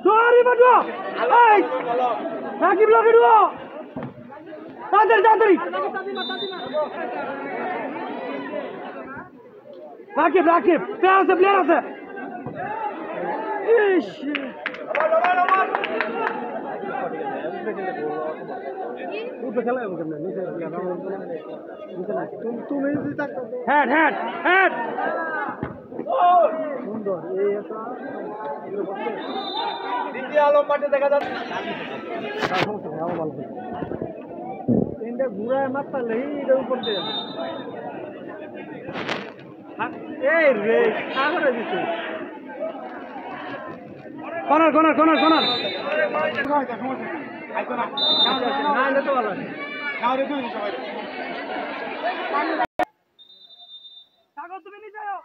Sorry, Badwa. Hey, Rakib lagi dua. Tadri. Rakib. Player আছে. Ish. Udah খেলা হবে কেমনে নিচে তুমি যদি থাকতো হেড সুন্দর এই একটা দ্বিতীয় আলো মাঠে দেখা যাচ্ছে তিনটা ঘুরায় মারতালে এইটা উপর দিয়ে এই রে আগরে দিছে কর্নার না এটা তো ভালো না রে তুই সবাই সাগর তুমি নিচে যাও